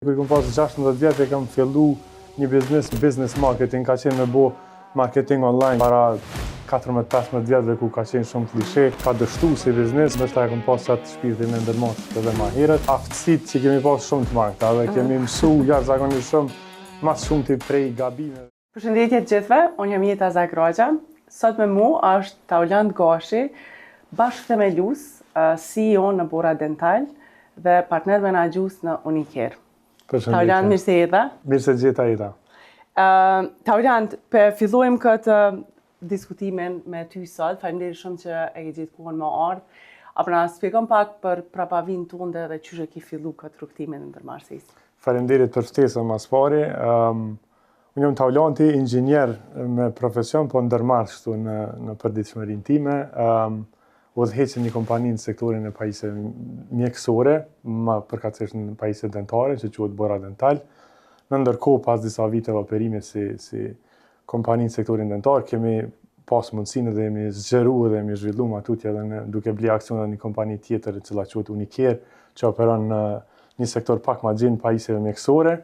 kur kom pas 16 vjetë kam fillu një business marketing, ka qenë me bo marketing online para 14-15 vjetëve ku ka qenë shumë klishe, ka dështu si biznes, nështë e kom pas atë shpirtin e ndërmoshët edhe ma herët. Aftësit që kemi pas shumë të mangëta dhe kemi mësu jashtëzakonisht shumë, mas shumë të prej gabime. Përshëndetje të gjithëve, unë jam Jeta Zagroqa. Sot me mu është Tauland Gashi, bashkëthemelues, CEO në Bora Dental dhe partner menaxhues në Unicare. Tauland, mirë se jeta. Mirë se gjeta Jeta. Tauland, për fillojmë këtë diskutimin me ty sot, faleminderit shumë që e ke gjetë kohën më ardh. Apo na shpjegon pak për prapavin tënde dhe çu ke fillu këtë rrugtimin e ndërmarrësisë. Faleminderit për ftesën mas pari. Unë jam Taulanti, inxhinier me profesion, po ndërmarrës këtu në përditshmërinë time. Udhëheqëm një kompani në sektorin e pajisjeve mjekësore, më përkatësisht në pajisje dentare, që quhet Bora Dental. Në ndërkohë, pas disa viteve operime si kompani në sektorin dentar, kemi pas mundësinë dhe jemi zgjeruar dhe jemi zhvilluar atutje edhe duke bli aksion në një kompani tjetër e cila quhet Unicare, që operon në një sektor pak më gjen pajisjeve mjekësore.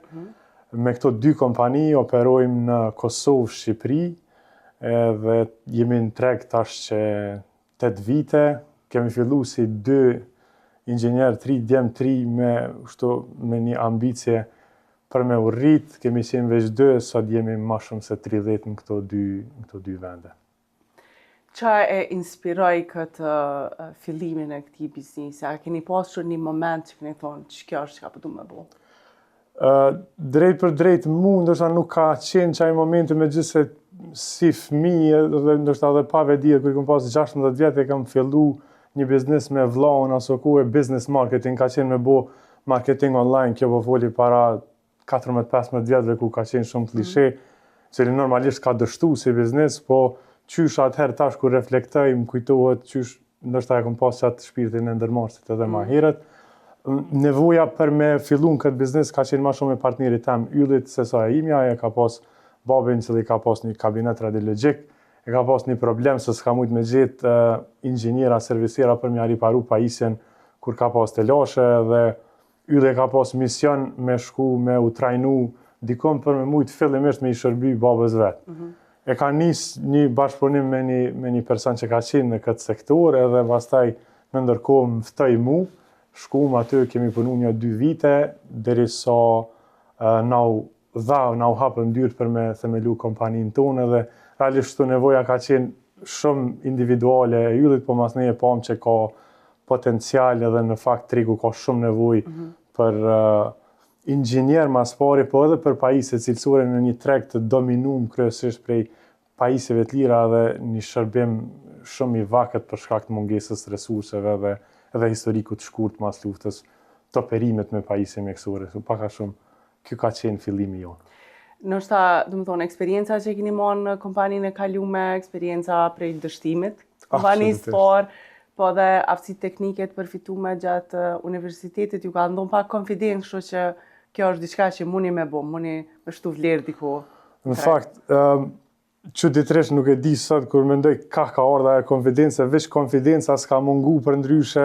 Me këto dy kompani operojmë në Kosovë, Shqipëri, dhe jemi në treg tash që 8 vite. Kemi fillu si 2 inxhinier, 3 djem, 3 me një ambicje për me u rrit. Kemi qenë veç 2, sot jemi më shumë se 30 në këto dy vende. Qa e inspiroi këtë fillimin e këtij biznesi? A keni pasur një moment që keni thonë që kjo është çka po du me bo? Drejt për drejt mu, ndoshta nuk ka qenë qaj momenti me gjithë se si fëmijë, dhe ndoshta edhe pa vedi, kur kom pas 16 vjetë e kam fillu një biznes me vllaun, aso ku e business marketing, ka qenë me bo marketing online, kjo po foli para 14-15 vjetëve ku ka qenë shumë klishe, që normalisht ka dështu si biznes, po qysh atëherë tash kur reflektoj, më kujtohet qysh ndoshta e kom pas qatë shpirtin e ndërmarrësit edhe ma herët. Nevoja për me fillu në këtë biznes ka qenë ma shumë e partnerit tem yllit se sa e imja, e ka pas babin që ka pas një kabinet radiologjik, e ka pas një problem se s'ka mujt me gjetë inxhiniera, servisiera për me riparu pajisjen kur ka pas të lashe dhe ylli ka pas mision me shku, me u trajnu dikon për me mujt fillimisht me i shërby babës vetë. E ka nis një bashkëpunim me një person që ka qenë në këtë sektor edhe pastaj në ndërkohë më ftoi mu, shkum aty, kemi punu një 2 vite, derisa na u hapën dyert për me themelu kompaninë tonë dhe realisht këtu nevoja ka qenë shumë individuale e yllit, po mas ne e pam që ka potencial edhe në fakt tregu ka shumë nevojë për inxhinier mas pari, po edhe për pajisje cilësore në një treg të dominum kryesisht prej pajisjeve të lira dhe një shërbim shumë i vakët për shkak të mungesës resurseve edhe historiku të shkurt mas luftës të operimet me pajisje mjekësore. Paka shumë, kjo ka qenë fillimi jonë. Nështë du më thonë, eksperienca që keni marrë në kompaninë e kalume, eksperienca prej dështimit të kompanisë parë, po dhe aftësitë teknike të përfitume gjatë universitetit, ju ka ndonë pak konfidencë, kështu që kjo është diçka që muni me bo, muni me shtu vlerë diku. Në fakt, çuditërisht nuk e di sot kur mendoj ka ardha e konfidenca, veç konfidenca s'ka mungu për ndryshe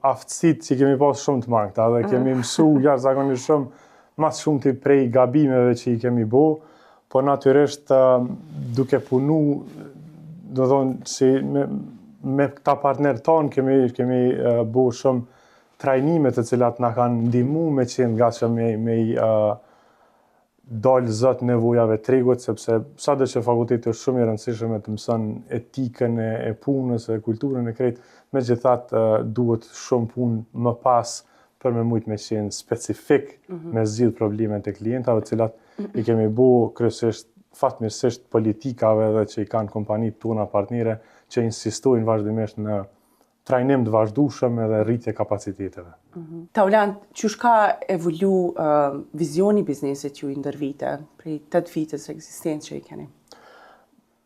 aftësitë që kemi pas shumë të mangëta dhe kemi mësu jashtëzakonisht shumë mas shumë të prej gabimeve që i kemi bo, po natyrisht duke punu, do thonë si me këta partner tonë kemi bo shumë trajnimet të cilat na kanë ndihmu me qenë gatshëm me dalë zot nevojave tregut, sepse sado që fakulteti është shumë i rëndësishëm të mëson etikën e punës, e kulturën e krejt, megjithatë duhet shumë punë më pas për me mujt me qenë specifik me zgjidh problemet e klientave, të cilat i kemi bu kryesisht fatmirësisht politikave dhe që i kanë kompanitë tona partnere që insistojnë vazhdimisht në trajnim të vazhdueshëm edhe rritje kapaciteteve. Tauland, qysh ka evolu vizioni biznesit ju i ndër vite, prej 8 vitës eksistencë që i keni?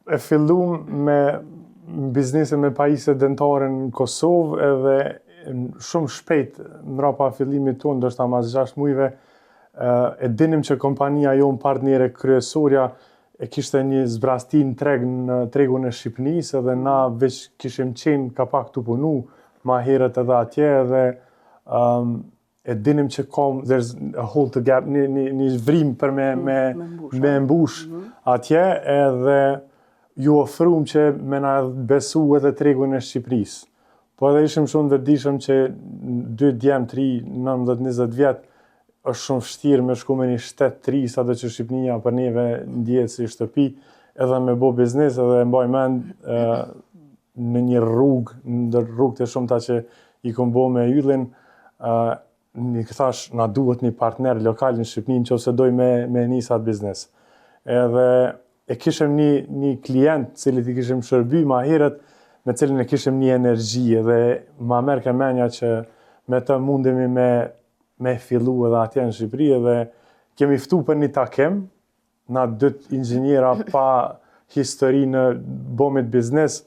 E fillum me biznesin me pajisje dentare në Kosovë edhe shumë shpejt mbrapa fillimit tonë, ndoshta mas 6 muajve, e dinim që kompania jonë partnere kryesorja e kishte një zbrastin në tregun e Shqipënisë edhe na veç kishim qenë ka pak të punu ma herët edhe atje dhe e dinim që there's a hole to gap, një vrim për me mbush atje, edhe ju ofrum që me na besu edhe tregun e Shqipërisë. Po edhe ishim shumë vetëdijshëm që 2 djem, 3, 19-20 vjet është shumë vështirë me shku me një shtet 3, sa do që Shqipënia për neve ndjehet si shtëpi, edhe me bo biznes, edhe mbaj mend në një ndër rrugë të shumta që i kom bo me Yllin, një thash, na duhet një partner lokal në Shqipëni nëse doj me nis atë biznes. Edhe e kishim një klient, cilit i kishim shërby ma herët, me cilin e kishim një energji, edhe ma merr ke menja që me të mundemi me fillu edhe atje në Shqipëri, edhe kemi ftu për një takim, na 2 inxhiniera pa histori në bomit biznes,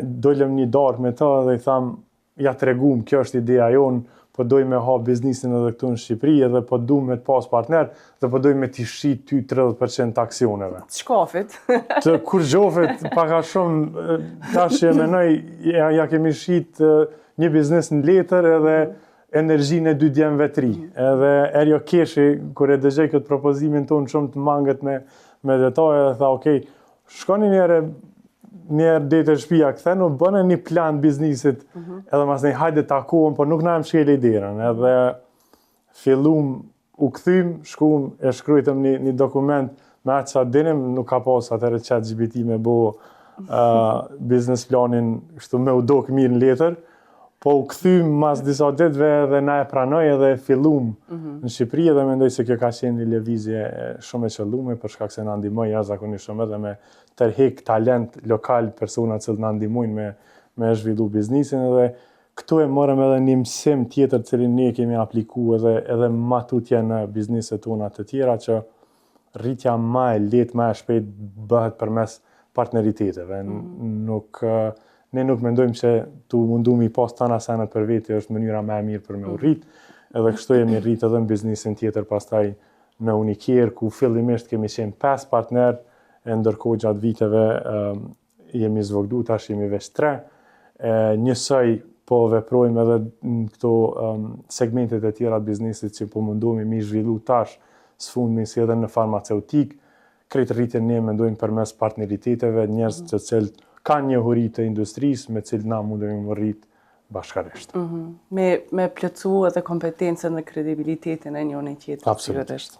dolem një darkë me ta dhe i tham, ja tregum, kjo është ideja jonë, po doj me ha biznisin edhe këtu në Shqipëri, edhe po du me të pas partner, dhe po doj me t'i shit ty 30% të aksioneve. Të shkafit. Të kur gjofit, paka shumë, tash që menoj, ja kemi shit një biznes në letër edhe energjinë e 2 djemve 3. Edhe Erjo Keshi, kur e dëgjej këtë propozimin tonë shumë të mangët me detaje, dhe tha, okej, shkoni njerë dete shtëpia, kthenu, bëne një plan biznisit, edhe mas një hajde takohem, por nuk na e mshkel iderën. Edhe fillum, u kthym, shkum, e shkrujtëm një dokument me atë që dinim, nuk ka pas atëre ChatGPT me bo biznes planin, kështu me u dok mirë në letër, po u kthym mas disa ditëve dhe na e pranoj edhe fillum në Shqipëri, edhe mendoj se kjo ka qenë një lëvizje shumë e qëllume, për shkak se na ndihmoi jashtëzakonisht shumë edhe me tërheq talent lokal, persona që na ndihmojnë me zhvillu biznesin, edhe këtu e morëm edhe një mësim tjetër cilin ne kemi aplikuar edhe matutje në bizneset tona të tjera, që rritja më e lehtë, më e shpejt bëhet përmes partneriteteve. Ne nuk mendojmë që tu mundu mi pas tana senet për veti është mënyra më e mirë për me u rrit, edhe kështu jemi rrit edhe në biznesin tjetër pastaj në Unicare, ku fillimisht kemi qenë 5 partner, e ndërkohë gjatë viteve jemi zvogëlu, tash jemi veç 3. Njësoj po veprojmë edhe në këto segmentet e tjera të biznesit që po mundohemi mi zhvillu tash sfundmi si edhe në farmaceutik, kretë rritjen ne mendojmë përmes partneriteteve, njerëz të cilët kanë njohuri të industrisë me cilë na mundemi më rritë bashkarisht. Me plëcu edhe kompetencën dhe kredibilitetin e njëri tjetrit. Absolutisht.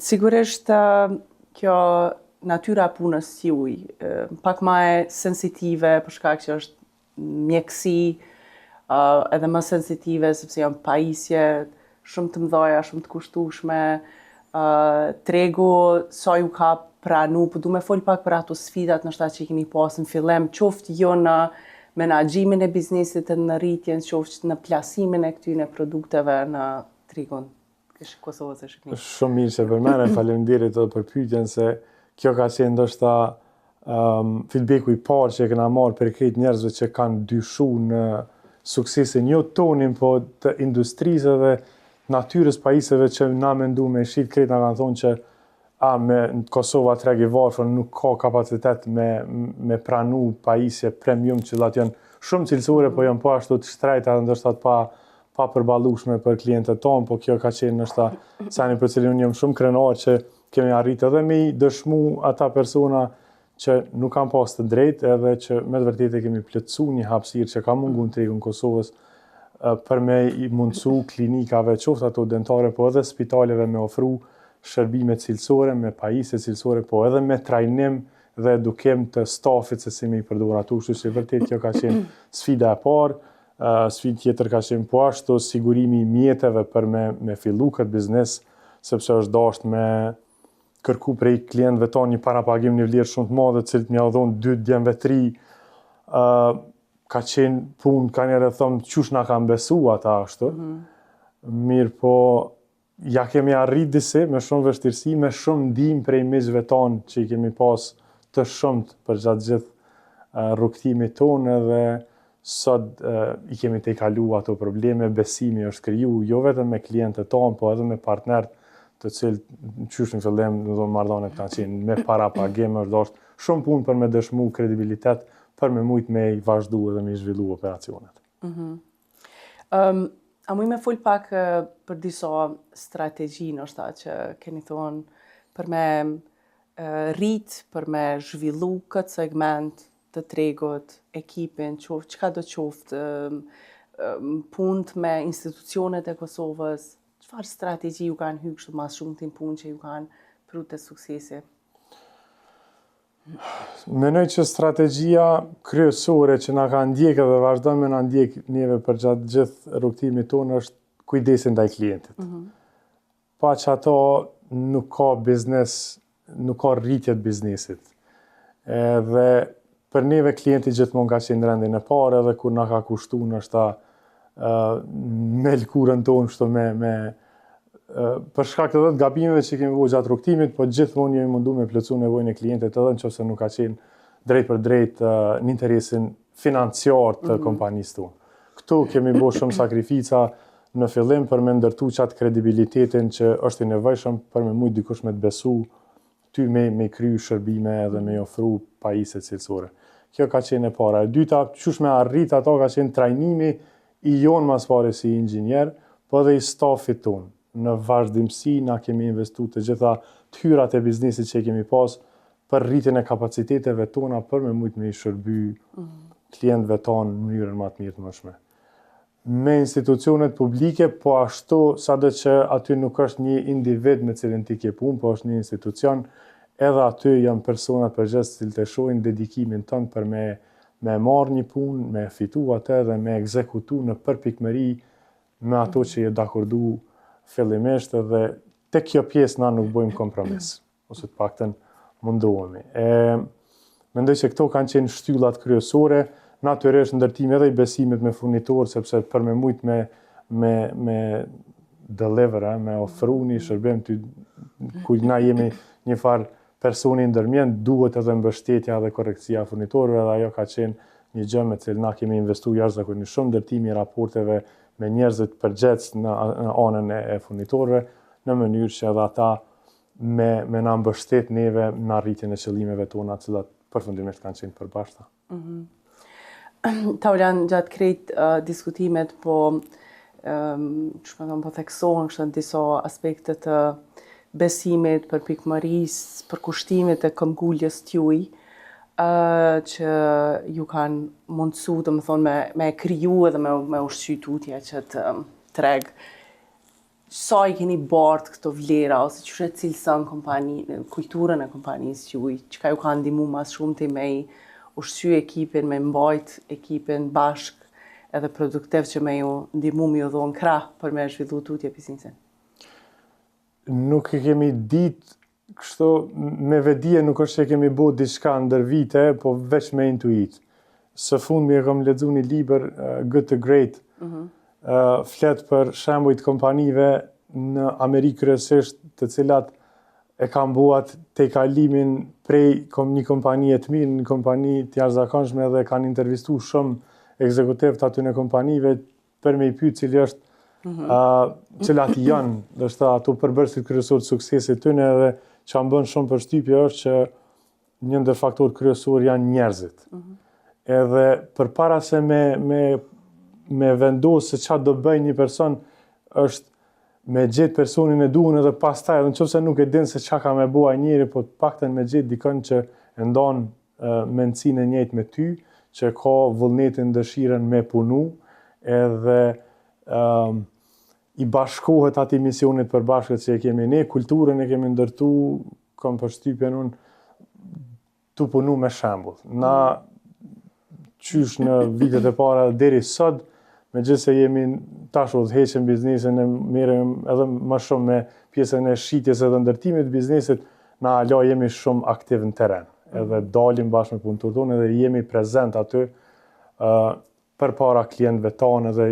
Sigurisht kjo natyra punës juaj, pak më e sensitive për shkak që është mjeksi, edhe më sensitive sepse janë pajisje shumë të mëdha, shumë të kushtueshme, tregu sa ju ka pranu, po du me fol pak për ato sfidat në shtatë që i keni pas në fillim, qoftë jo në menaxhimin e biznesit të në rritjen, qoftë në plasimin e këtyre produkteve në tregun Kosovës e Shqipërisë. Shumë mirë që përmene, faleminderit edhe për pyetjen, se kjo ka qenë ndoshta feedbacku i parë që e kena marrë për krejt njerëzve që kanë dyshu në suksesin jo tonin, po të industrisë dhe natyrës pajisjeve që na mendu me shit, krejt na kanë thonë që me Kosova treg i varfër nuk ka kapacitet me pranu pajisje premium që janë shumë cilësore, po janë po ashtu të shtrejta dhe ndoshta pa përballueshme për klientët tonë, po kjo ka qenë ndoshta sani për cilin unë jam shumë krenar që kemi arritë edhe me i dëshmu ata persona që nuk kanë pas të drejtë, edhe që me të vërtetë kemi plotësu një hapësirë që ka mungu në tregun Kosovës për me i mundësu klinikave, qoftë ato dentare, po edhe spitaleve me ofru shërbime cilësore, me pajisje cilësore, po edhe me trajnim dhe edukim të stafit se si me i përdor ato, kështu që vërtet kjo ka qenë sfida e parë. Sfidë tjetër ka qenë po ashtu sigurimi i mjeteve për me fillu këtë biznes, sepse është dashur me kërku prej klientëve tonë një parapagim një vlerë shumë të madhe, cilët më ia dhonë 2 djemve 3. Ka qenë punë, ka njerë e thëmë, qush na kanë besu ata ashtu. Mirë po, ja kemi arrit disi me shumë vështirësi, me shumë ndihmë prej miqve tonë që i kemi pas të shumt për gjatë gjithë rrugtimit tonë, edhe sot i kemi te kalu ato probleme, besimi është kriju, jo vetëm me klientët tonë, po edhe me partnerët të cilët qysh në fillim, në zonë marrëdhënie kanë qenë me para pagim, është dashur shumë punë për me dëshmu kredibilitet, për me mujt me i vazhdu edhe me i zhvillu operacionet. A muj me fol pak për disa strategji ndoshta që keni thonë për me rrit, për me zhvillu këtë segment të tregut, ekipin, çka do qoftë, punët me institucionet e Kosovës, çfarë strategji ju kanë hyrë kështu mas shumë të punë që ju kanë pru të suksesi? Menoj që strategjia kryesore që na ka ndjekë dhe vazhdon me na ndjek neve për gjatë gjithë rrugtimit tonë është kujdesi ndaj klientit. Pa që ato nuk ka biznes, nuk ka rritje të biznesit. Dhe për neve klienti gjithmonë ka qenë rendin e parë edhe kur na ka kushtu nështë me lkurën tonë kështu për shkak të gabimeve që kemi bërë gjatë rrugtimit, po gjithmonë jemi mundu me plotësu nevojën e klientit edhe nëse nuk ka qenë drejt për drejt në interesin financiar të kompanisë tonë. Këtu kemi bërë shumë sakrifica në fillim për me ndërtu qatë kredibilitetin që është i nevojshëm për me mujt dikush me të besu ty me kryu shërbime edhe me ofru pajisje cilësore. Kjo ka qenë e para. E dyta, qysh me arrit ato ka qenë trajnimi i jonë mas pare si inxhinier, po edhe i stafit tonë. Në vazhdimsi na kemi investu të gjitha të hyrat e biznesit që kemi pas për rritjen e kapaciteteve tona për me mujt me i shërby klientëve tonë në mënyrën më të mirë të mëshme. Me institucionet publike, po ashtu sado që aty nuk është një individ me cilin ti ke punë, po është një institucion, edhe aty janë personat përgjithësisht që të shohin dedikimin tonë për me marrë një punë, me fitu atë dhe me ekzekutu në përpikmëri me ato që je dakordu fillimisht dhe te kjo pjesë na nuk bëjmë kompromis, ose të paktën mundohemi. Mendoj se këto kanë qenë shtyllat kryesore, natyrisht ndërtimi edhe i besimit me furnitor, sepse për me mujt me deliver, me ofru një shërbim ty, ku na jemi një farë personi ndërmjet, duhet edhe mbështetja dhe korekcia furnitorëve, dhe ajo ka qenë një gjë me cilë na kemi investu jashtëzakonisht shumë ndërtimi i raporteve me njerëzit përgjithës në anën e furnitorëve, në mënyrë që edhe ata me na mbështet neve në arritjen e qëllimeve tona, të cilat përfundimisht kanë qenë përbashkëta. Taulan, gjatë krejt diskutimet po theksohen kështu në disa aspekte të besimit, për pikëmarrësisë, për kushtimit e këmbguljes t'juaj, që ju kanë mundësu, domethënë me kriju edhe me ushqy tutje që të treg. Sa i keni bartë këto vlera, ose që e cilëson kulturën e kompanisë juaj, çka ju ka ndihmu mas shumë të me ushqy ekipin, me mbajt ekipin bashk edhe produktiv që me ju ndihmu me ju dhonë krah për me zhvillu tutje biznesin? Nuk e kemi ditë kështu me vedije, nuk është që kemi bërë diçka ndër vite, po veç me intuit. Së fundmi e kam lexuar një libër, Good to Great, flet për shembujt kompanive në Amerikë kryesisht, të cilat e kanë buat te kalimin prej një kompanie të mirë, një kompani të jashtëzakonshme dhe kanë intervistu shumë ekzekutiv të aty në kompanive për me i pyet cili është cilat janë, dhe shta ato përbërësit kryesor të suksesit tyne dhe që më bën shumë përshtypje është që një ndër faktorët kryesor janë njerëzit. Edhe përpara se me vendosë se çfarë do bëj një person, është me gjetë personin e duhur edhe pastaj, edhe nëse nuk e din se çka ka me bua njëri, po të paktën me gjetë dikon që e ndon mendsinë e njëjtë me ty, që ka vullnetin, dëshirën me punu, edhe i bashkohet atij misionit përbashkët që e kemi ne, kulturën e kemi ndërtu, kam përshtypjen unë, tu punu me shembull. Na qysh në vitet e para deri sot, megjithëse jemi tash udhëheqëm biznesin, merrem edhe më shumë me pjesën e shitjes edhe ndërtimit të biznesit, na alo jemi shumë aktiv në terren. Edhe dalim bashkë me punëtorët tonë edhe jemi prezent aty përpara klientëve tanë dhe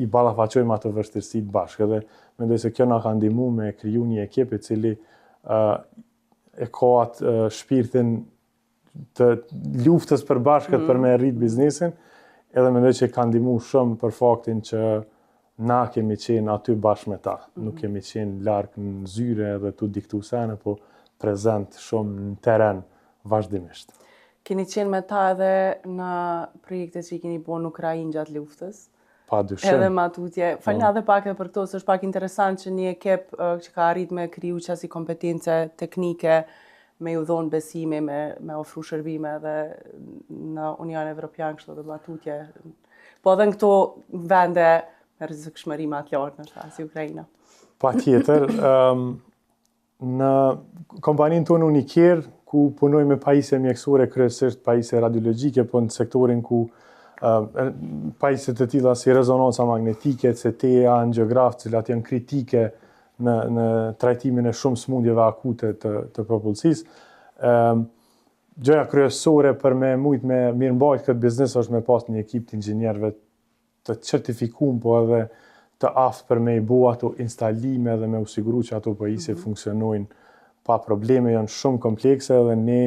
i ballafaqojmë ato vështirësitë bashkë. Edhe mendoj se kjo na ka ndihmuar me kriju një ekip i cili e ka atë shpirtin të luftës përbashkët për me rrit biznesin, edhe mendoj që ka ndihmuar shumë për faktin që na kemi qenë aty bashkë me ta. Nuk kemi qenë larg në zyre edhe tu diktu sene, po prezent shumë në terren vazhdimisht. Keni qenë me ta edhe në projekte që i keni bërë në Ukrainë gjatë luftës? Padyshim. Edhe matutje. Falna edhe pak edhe për këto, se është pak interesant që një ekip që ka arrit me kriju qasi kompetence teknike, me ju dhonë besime, me ofru shërbime edhe në Union Evropian, kështu dhe matutje. Po edhe në këto vende me rrezikshmëri më të lartë, në si Ukraina. Patjetër, në kompaninë tonë Unicare, ku punoj me pajisje mjekësore, kryesisht pajisje radiologjike, po në sektorin ku pajisje të tilla si rezonanca magnetike, CT, angiograf, cilat janë kritike në trajtimin e shumë smundjeve akute të popullsisë. Gjëja kryesore për me mujt me mirëmbajt këtë biznes është me pas një ekip të inxhinierëve të certifikuar, po edhe të aftë për me i bo ato instalime dhe me u siguru që ato pajisje funksionojnë pa probleme, janë shumë komplekse dhe ne,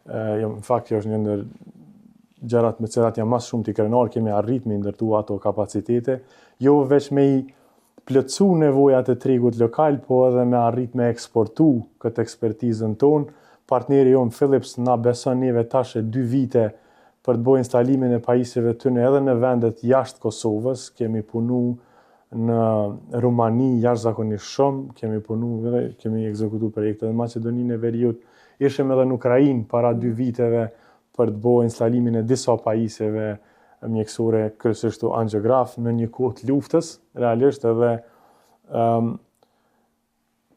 në fakt kjo është një ndër gjërat me cilat janë mas shumë t'i krenar, kemi arrit me ndërtu ato kapacitete, jo veç me i plëcu nevojat e tregut lokal, po edhe me arrit me eksportu këtë ekspertizën tonë. Partneri jonë Philips na beson neve tash e 2 vite për të bojë instalimin e pajisjeve tyne edhe në vendet jashtë Kosovës, kemi punu në Rumani jashtëzakonisht shumë, kemi ekzekutuar projekte në Maqedoninë e Veriut, ishim edhe në Ukrainë para 2 viteve për të bërë instalimin e disa pajisjeve mjekësore, kryesisht angiograf në një kohë të luftës, realisht edhe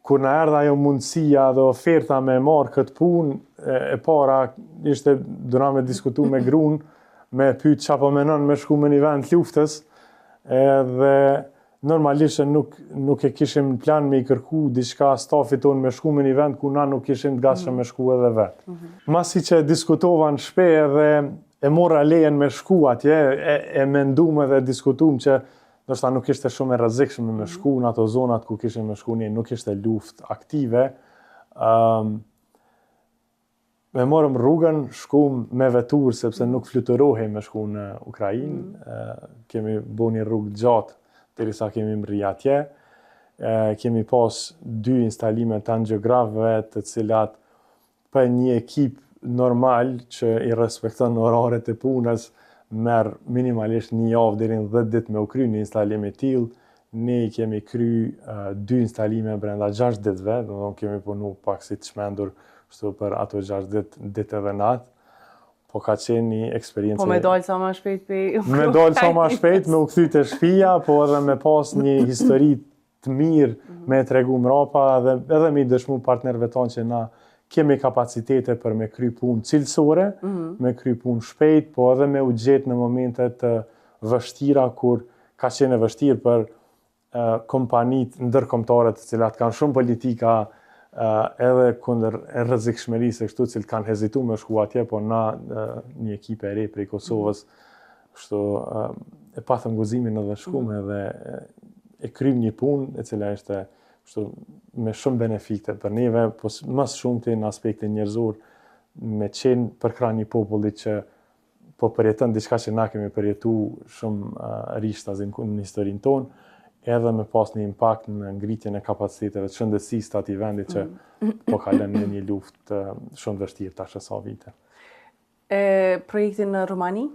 kur na erdha ajo mundësia dhe oferta me marrë këtë punë, e para ishte duna me diskutu me gruan, me pyet çfarë po menon me shku me një vend të luftës, edhe normalisht nuk e kishim plan me i kërku diçka stafit tonë me shku me një vend ku na nuk kishim të gatshëm me shku edhe vetë. Masi që diskutova në shpe edhe e mora lejen me shku atje, e mendum edhe diskutum që ndoshta nuk ishte shumë e rrezikshme me shku në ato zonat ku kishim me shku, nuk ishte luftë aktive. Me morëm rrugën, shkum me vetur sepse nuk fluturohej me shku në Ukrainë. Kemi bo një rrugë gjatë derisa kemi mri atje. Kemi pas 2 instalime të angiografëve, të cilat për një ekip normal që i respekton oraret e punës, merr minimalisht një javë deri në 10 ditë me u kry një instalim i tillë. Ne i kemi kry 2 instalime brenda 6 ditëve, domethënë kemi punu pak si të shmendur kështu për ato 6 ditë edhe natë. Po ka qenë një eksperiencë. Po me dalë sa ma shpejt me dalë sa ma shpejt, me u kthy te shtëpia, po edhe me pas një histori të mirë me tregu mrapa edhe me i dëshmu partnerëve tonë që na kemi kapacitete për me kry punë cilësore, me kry punë shpejt, po edhe me u gjetë në momentet të vështira kur ka qenë vështirë për kompanitë ndërkombëtare të cilat kanë shumë politika edhe kundër rrezikshmërisë kështu cilët kanë hezituar me shku atje, po na një ekip e re prej Kosovës, kështu e patëm guximin edhe shkume edhe e krym një punë e cila ishte kështu me shumë benefite për neve, po më shumë në aspektin njerëzor, me qenë përkrah një populli që po përjeton diçka që na kemi përjetu shumë rishtazin në historinë tonë, edhe me pas një impakt në ngritjen e kapaciteteve të shëndetësisë të atij vendi që po kalon në një luftë shumë vështirë tash sa vite. Projektin në Rumani?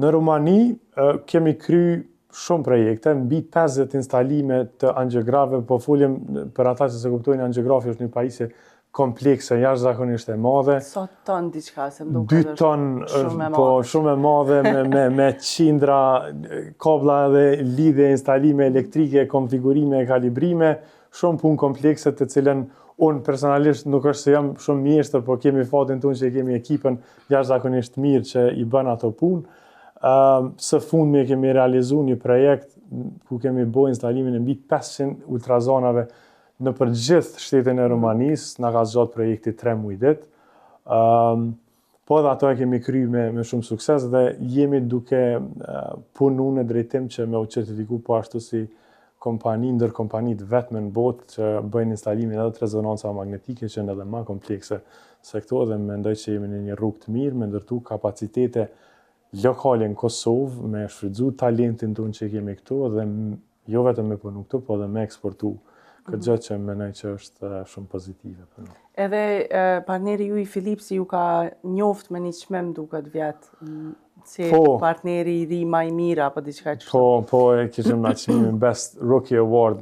Në Rumani kemi kry shumë projekte, mbi 50 instalime të angiografëve, po folim për ata që se kuptojnë, angiografi është një pajisje komplekse, jashtëzakonisht e madhe. Sa ton diçka, se më duket 2 ton, po shumë e madhe, me qindra, kabla dhe lidhje, instalime elektrike, konfigurime, kalibrime, shumë punë komplekse të cilën unë personalisht nuk është se jam shumë mjeshtër, po kemi fatin tonë që kemi ekipën jashtëzakonisht mirë që i bën ato punë. Së fundmi kemi realizu një projekt ku kemi bo instalimin e mbi 500 ultrazonave në përgjithë shtetin e Rumanisë, na ka zgjat projekti 3 muaj ditë. Po dhe ato e kemi kry me shumë sukses dhe jemi duke punu në drejtim që me u certifiku po ashtu si ndërkompanit vetme në botë që bëjnë instalimin edhe të rezonanca magnetike që në edhe ma komplekse se këto dhe mendoj që jemi në një rrugë të mirë, me ndërtu kapacitete lokale në Kosovë, me shfrytzu talentin tonë që kemi këtu dhe jo vetëm me punu këtu, po dhe me eksportu. Këtë gjë që mendoj që është shumë pozitive për ne. Edhe partneri ju i Philipsi ju ka njoft me një çmim duket vjet. Si partneri i ri ma i mira, apo diçka që Po, e kishim na çmimin Best Rookie Award.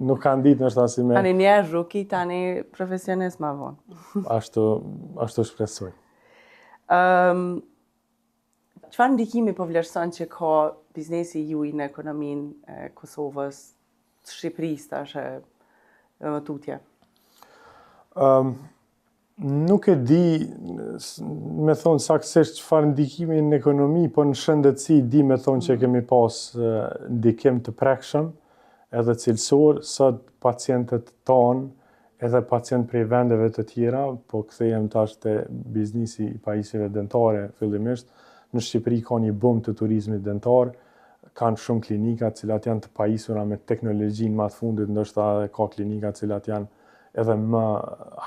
Nuk kanë ditë nështë si me... Tani njerë rookie, tani profesionist ma vonë. Ashtu shpresoj. Çfarë ndikimi po vlerëson që ka biznesi juaj në ekonominë e Kosovës, të Shqipërisë tash e tutje? Nuk e di, me thonë saktësisht çfarë ndikimi në ekonomi, po në shëndetësi di me thonë që kemi pas ndikim të prekshëm edhe cilësor, sot pacientët tonë, edhe pacient prej vendeve të tjera, po kthehem tash te biznesi i pajisjeve dentare fillimisht. Në Shqipëri ka një boom të turizmit dentar, kanë shumë klinika cilat janë të pajisura me teknologjinë më të fundit, ndoshta edhe ka klinika cilat janë edhe më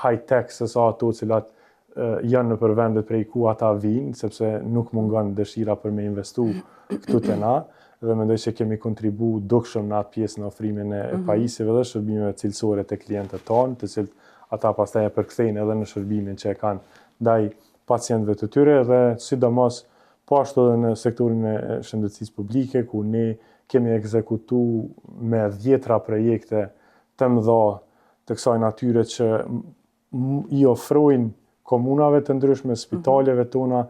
high-tech se sa ato cilat janë në për vendet prej ku ata vinë, sepse nuk mungon dëshira për me investu këtu te na, dhe mendoj që kemi kontribu dukshëm në atë pjesë në ofrimin e pajisjeve dhe shërbimeve cilësore të klientët tonë, të cilët ata pastaj e përkthejnë edhe në shërbimin që e kanë ndaj pacientëve të tyre, dhe sidomos po ashtu edhe në sektorin e shëndetësisë publike, ku ne kemi ekzekutu me 10 projekte të mëdha të kësaj natyre që i ofrojnë komunave të ndryshme, spitaleve tona,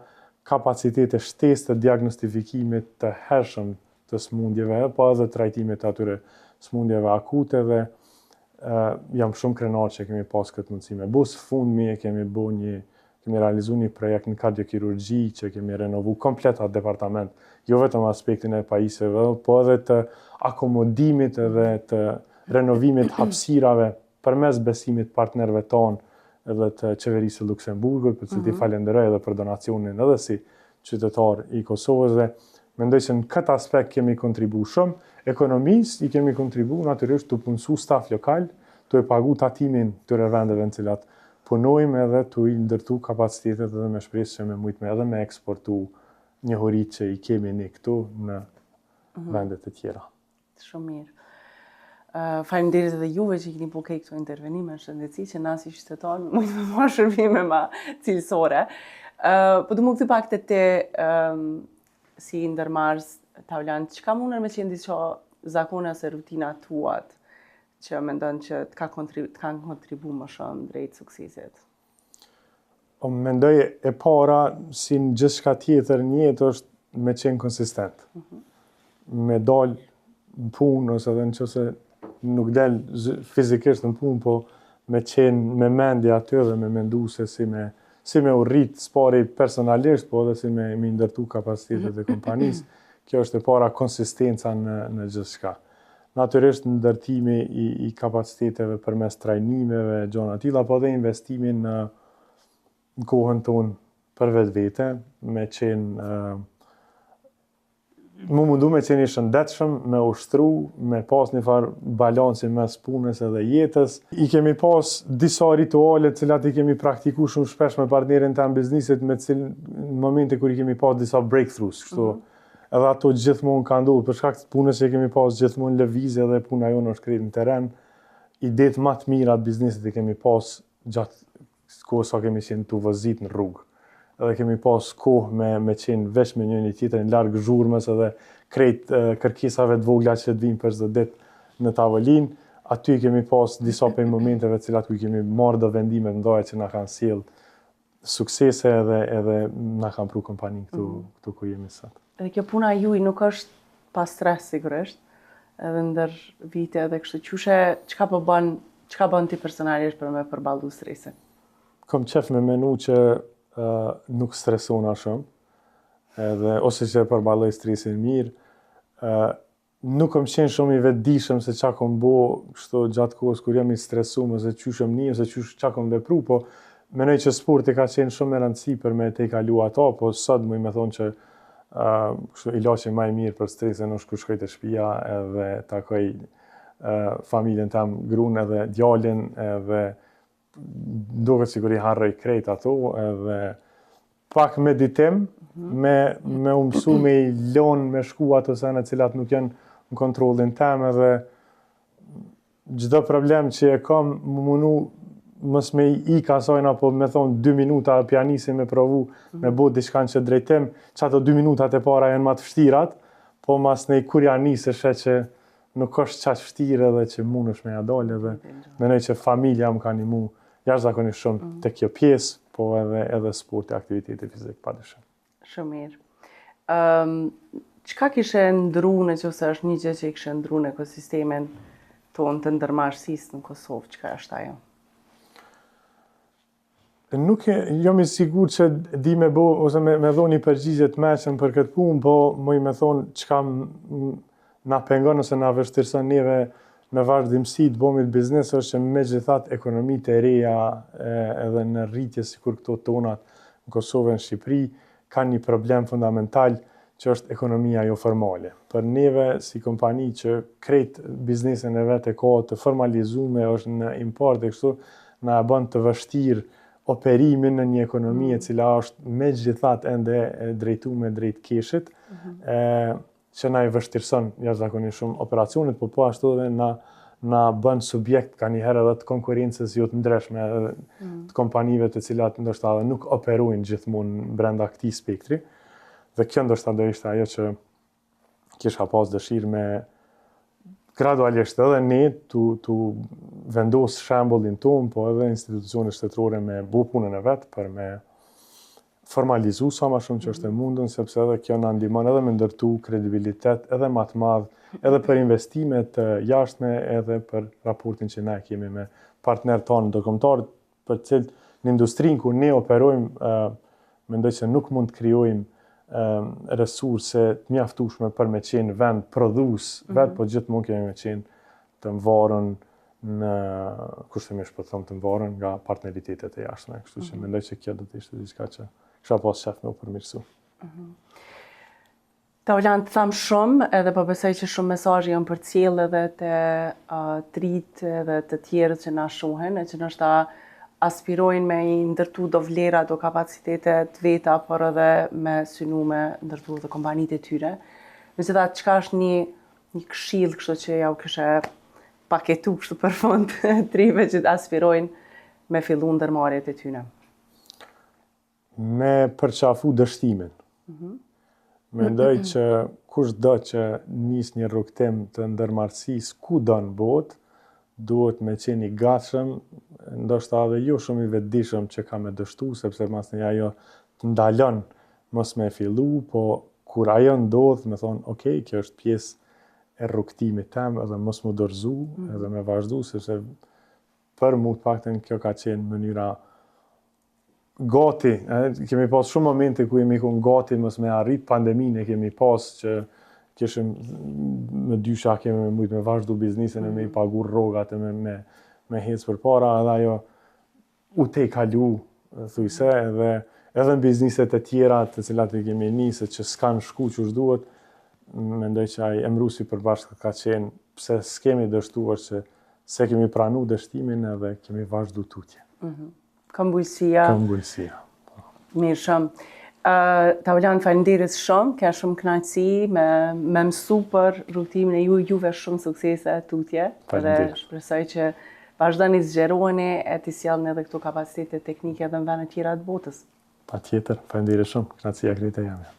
kapacitete shtesë të diagnostifikimit të hershëm të smundjeve, po edhe trajtimit të atyre smundjeve akute, dhe jam shumë krenar që kemi pas këtë mundësi me bu. Së fundmi kemi realizu një projekt në kardiokirurgji që kemi renovu komplet atë departament, jo vetëm aspektin e pajisjeve, po edhe të akomodimit edhe të renovimit hapësirave përmes besimit partnerëve tonë edhe të qeverisë Luksemburgut, për cilët i falenderoj edhe për donacionin edhe si qytetar i Kosovës, dhe mendoj që në këtë aspekt kemi kontribu shumë. Ekonomisë i kemi kontribu natyrisht të punësu staf lokal, të e pagu tatimin të vendeve në cilat punojmë, edhe të i ndërtu kapacitetet edhe me shpresë që me mujtë me edhe me eksportu njohuritë që i kemi ne këtu në vendet e tjera. Shumë mirë. Faleminderit edhe juve që keni bërë këto intervenime në shëndetësi, që na si qytetar mund të marrë shërbime më cilësore. Po du më këtë pak të te si ndërmarrës Taulan, çka mundën me qenë diçka zakone ose rutina tuat që mendon që të kanë kontribu më shumë drejt suksesit? Mendoj e para, si në gjithçka tjetër në jetë, është me qenë konsistent. Me dalë në punë, ose edhe nëse nuk del fizikisht në punë, po me qenë me mendje aty dhe me mendu se si me urrit s'pari personalisht, po edhe si me ndërtu kapacitetet e kompanisë. Kjo është e para, konsistenca në gjithçka. Natyrisht ndërtimi i kapaciteteve përmes trajnimeve, gjona të tilla, po edhe investimin në kohën tonë për vetvete, me qenë më mundu me qenë i shëndetshëm, me ushtru, me pas një farë balansin mes punës edhe jetës. I kemi pas disa rituale cilat i kemi praktiku shumë shpesh me partnerin të biznisit, në momente kur i kemi pas disa breakthroughs, kështu. Edhe ato gjithmonë ka ndodhur, për shkak të punës që kemi pas gjithmonë lëvizje dhe puna jonë është krejt në teren. Idetë më të mira të biznisit i kemi pas gjatë kohës sa kemi qenë të vëzit në rrugë. Edhe kemi pas kohë me qenë veç me njëri tjetrin larg zhurmës edhe krejt kërkesave të vogla që të vinë për çdo ditë në tavolinë. Aty kemi pas disa prej momenteve cilat ku kemi marrë do vendime të mëdha që na kanë sjell suksese edhe na kanë pru kompaninë këtu ku jemi sot. Edhe kjo puna juaj nuk është pa stres sigurisht, edhe ndër vite edhe kështu çka bën ti personalisht për me përballu stresin? Kom qef me menu që nuk stresona shumë, edhe ose që përballoj stresin mirë. Nuk kom qenë shumë i vetëdijshëm se çka kom bo kështu gjatë kohës kur jam i stresuar ose çyshëm një ose çka kom vepru, po mendoj që sporti ka qenë shumë e rëndësishme për me te kalu ato, po sot muj me thonë që kështu ilaçi më i mirë për stresin është kur shkoj te shtëpia edhe takoj familjen tam, gruan edhe djalin, edhe duket sikur i harroj krejt ato, edhe pak meditim, me u mësu me i lënë me shku ato sene cilat nuk janë në kontrollin tem, edhe çdo problem që e kam më mundu mos me i kasojna, po me thonë 2 minuta pianisi me provu, me bo diçkan që drejtim, që ato 2 minutat e para janë ma të fështirat, po mas ne kur ja nisësh që nuk është qaq fështirë edhe që mund është me ja dole dhe menoj që familja më ka nimu jashtëzakonisht shumë të kjo pjesë, po edhe sport e aktiviteti fizik, padyshim. Shumë mirë. Çka kishe ndru nëse është një gjë që i kishe ndru në ekosistemin tonë të ndërmarrësisë në Kosovë, çka është ajo? Nuk jam i sigurt që di me bo, ose me dhoni përgjigje të meqen për këtë punë, po moj me thonë çka na pengon ose na vështirëson neve me vazhdimsi të bëmit biznes është që megjithatë ekonomitë e reja edhe në rritje sikur këto tonat në Kosovë në Shqipëri kanë një problem fundamental që është ekonomia jo formale. Për neve si kompani që krejt biznesin e vetë e ka të formalizume është në import e kështu, na e bën të vështirë operimin në një ekonomi e cila është megjithatë ende drejtuar drejt keshit, që na i vështirëson jashtëzakonisht shumë operacionet, po ashtu edhe na bën subjekt ka njëherë edhe të konkurrencës jo të ndryshme të kompanive të cilat ndoshta edhe nuk operojnë gjithmonë brenda këtij spektri. Dhe kjo ndoshta do ishte ajo që kisha pas dëshirë me gradualisht edhe ne tu vendos shembullin ton, po edhe institucionet shtetërore me bu punën e vet për me formalizu sa më shumë që është e mundun, sepse edhe kjo na ndihmon edhe me ndërtu kredibilitet edhe më të madh, edhe për investimet jashtme, edhe për raportin që ne kemi me partnerët tonë ndërkombëtar, për cilët në industrinë ku ne operojmë, mendoj se nuk mund të krijojmë resurse të mjaftueshme për me qenë vend prodhues vetë, po gjithmonë kemi me qenë të mvarën në kushtimisht po them të mvarën nga partneritetet e jashtme, kështu që mendoj se kjo do të ishte diçka që kisha pas shef me u përmirësu. Taulan, të tham shumë, edhe po besoj që shumë mesazhe janë përcjell edhe te trit edhe të tjerët që na shohin, e që ndoshta aspirojnë me i ndërtu do vlera, do kapacitetet veta, por edhe me synu me ndërtu dhe kompanitë e tyre. Megjithatë, çka është një këshill kështu që ja u kishe paketu kështu për fund trive që aspirojnë me fillu ndërmarrjet e tyre? Me përqafu dështimin. Mendoj që kushdo që nis një rrugtim të ndërmarrësisë kudo në botë, duhet me qenë i gatshëm, ndoshta edhe jo shumë i vetëdijshëm që ka me dështu, sepse masnjë ajo të ndalon mos me fillu, po kur ajo ndodh, me thonë, okay, kjo është pjesë e rrugtimit tem, edhe mos mu dorëzu, edhe me vazhdu, sepse për mu të paktën kjo ka qenë mënyra gati. Kemi pas shumë momente ku jemi qenë gati mos me arrit pandeminë, kemi pas që kishim me dysha kemi mujt me vazhdu biznesin e me i pagu rrogat e me hec përpara, edhe ajo u te kalu, thujse, edhe në bizneset e tjera të cilat i kemi nisë që s'kan shku që duhet, mendoj që ai emrusi përbashkët ka qenë pse s'kemi dështuar që se kemi pranu dështimin edhe kemi vazhdu tutje. Këmbujësia. Këmbujësia. Mirë shumë. Taulan, faleminderit shumë, ka shumë kënaqësi me mësu për rrugtimin e juve shumë suksese tutje. Dhe shpresoj që vazhdoni të zgjeroheni e të sjellni edhe këto kapacitete teknike edhe në vende tjera të botës. Patjetër, faleminderit shumë, kënaqësia krejt e jame.